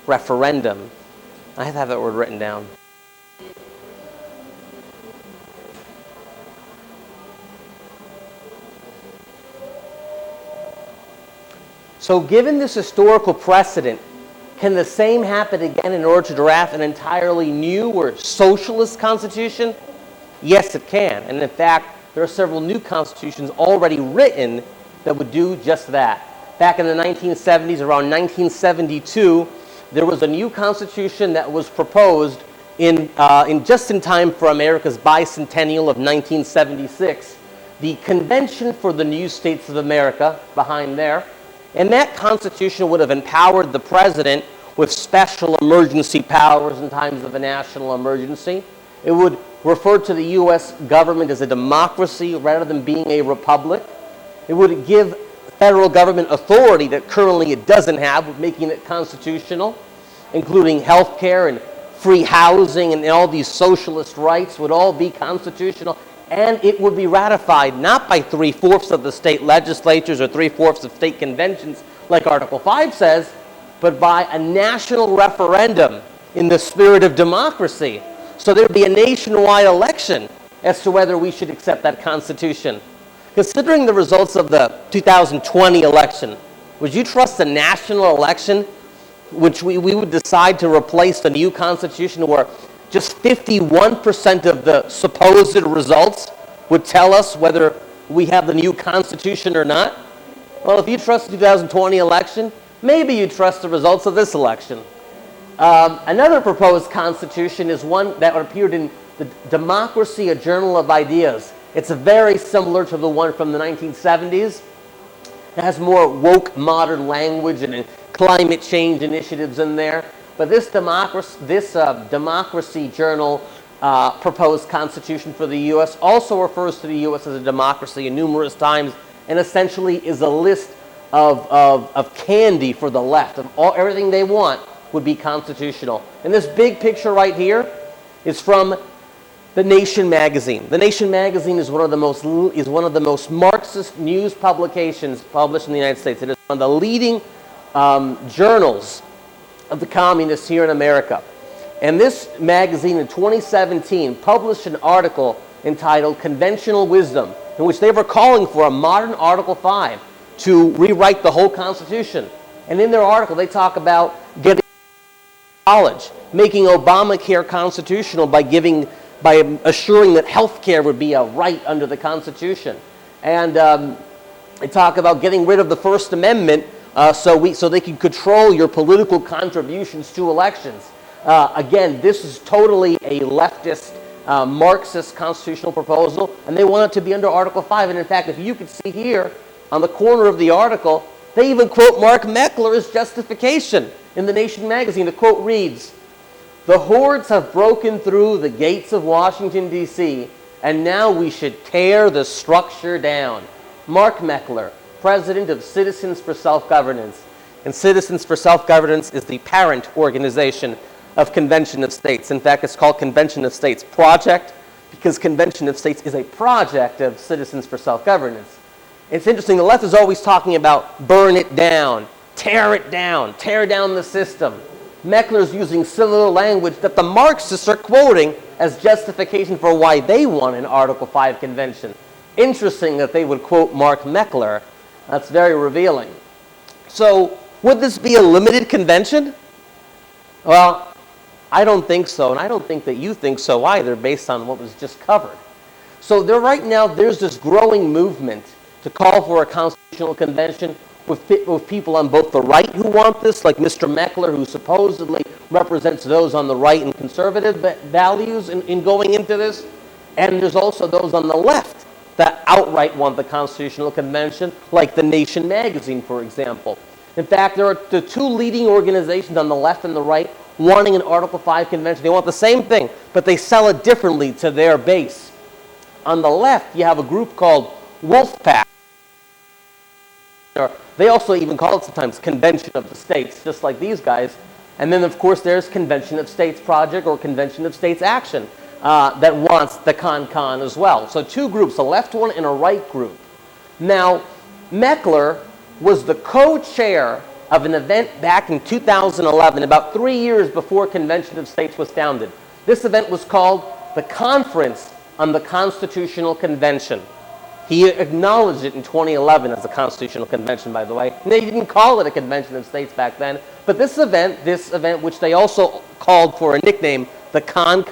referendum. I have to have that word written down. So given this historical precedent, can the same happen again in order to draft an entirely new or socialist constitution? Yes, it can. And in fact, there are several new constitutions already written that would do just that. Back in the 1970s, around 1972, there was a new constitution that was proposed just in time for America's bicentennial of 1976. The Convention for the New States of America, behind there. And that constitution would have empowered the president with special emergency powers in times of a national emergency. It would refer to the U.S. government as a democracy rather than being a republic. It would give federal government authority that currently it doesn't have, making it constitutional, including health care and free housing and all these socialist rights would all be constitutional. And it would be ratified not by 3/4 of the state legislatures or 3/4 of state conventions, like Article 5 says, but by a national referendum in the spirit of democracy. So there would be a nationwide election as to whether we should accept that Constitution. Considering the results of the 2020 election, would you trust a national election which we would decide to replace the new Constitution where just 51% of the supposed results would tell us whether we have the new Constitution or not? Well, if you trust the 2020 election, maybe you trust the results of this election. Another proposed constitution is one that appeared in the Democracy, a Journal of Ideas. It's very similar to the one from the 1970s. It has more woke modern language and climate change initiatives in there. But this Democracy Journal proposed constitution for the U.S. also refers to the U.S. as a democracy numerous times and essentially is a list of candy for the left. Everything they want would be constitutional. And this big picture right here is from The Nation magazine. The Nation magazine is one of the most Marxist news publications published in the United States. It is one of the leading journals of the communists here in America. And this magazine in 2017 published an article entitled Conventional Wisdom, in which they were calling for a modern Article 5 to rewrite the whole Constitution. And in their article, they talk about getting college, making Obamacare constitutional by assuring that health care would be a right under the Constitution. And they talk about getting rid of the First Amendment so they can control your political contributions to elections. Again, this is totally a leftist, Marxist constitutional proposal, and they want it to be under Article 5. And in fact, if you could see here on the corner of the article, they even quote Mark Meckler's justification in The Nation magazine. The quote reads, "The hordes have broken through the gates of Washington, D.C., and now we should tear the structure down." Mark Meckler, president of Citizens for Self-Governance. And Citizens for Self-Governance is the parent organization of Convention of States. In fact, it's called Convention of States Project because Convention of States is a project of Citizens for Self-Governance. It's interesting, the left is always talking about burn it down, tear down the system. Meckler's using similar language that the Marxists are quoting as justification for why they want an Article 5 convention. Interesting that they would quote Mark Meckler. That's very revealing. So, would this be a limited convention? Well, I don't think so, and I don't think that you think so either based on what was just covered. So right now, there's this growing movement to call for a constitutional convention with people on both the right who want this, like Mr. Meckler, who supposedly represents those on the right and conservative values in going into this, and there's also those on the left that outright want the constitutional convention, like The Nation magazine, for example. In fact, there are the two leading organizations on the left and the right wanting an Article 5 convention. They want the same thing, but they sell it differently to their base. On the left, you have a group called Wolfpack. They also even call it sometimes Convention of the States, just like these guys. And then, of course, there's Convention of States Project or Convention of States Action that wants the CON as well. So two groups, a left one and a right group. Now, Meckler was the co-chair of an event back in 2011, about 3 years before Convention of States was founded. This event was called the Conference on the Constitutional Convention. He acknowledged it in 2011 as a Constitutional Convention, by the way. And they didn't call it a Convention of States back then. But this event, which they also called for a nickname, the Con,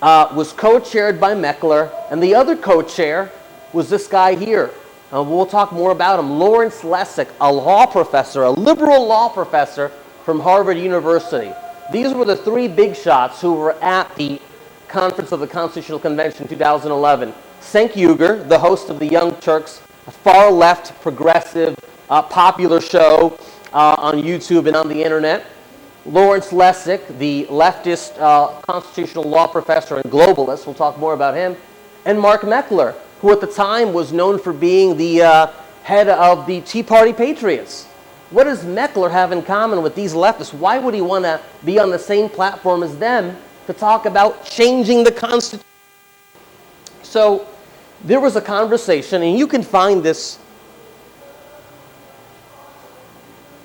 was co-chaired by Meckler, and the other co-chair was this guy here. We'll talk more about him, Lawrence Lessig, a law professor, a liberal law professor from Harvard University. These were the three big shots who were at the Conference of the Constitutional Convention 2011. Cenk Uygur, the host of the Young Turks, a far-left, progressive, popular show on YouTube and on the internet. Lawrence Lessig, the leftist constitutional law professor and globalist, we'll talk more about him, and Mark Meckler, who at the time was known for being the head of the Tea Party Patriots. What does Meckler have in common with these leftists? Why would he want to be on the same platform as them to talk about changing the Constitution? So there was a conversation, and you can find this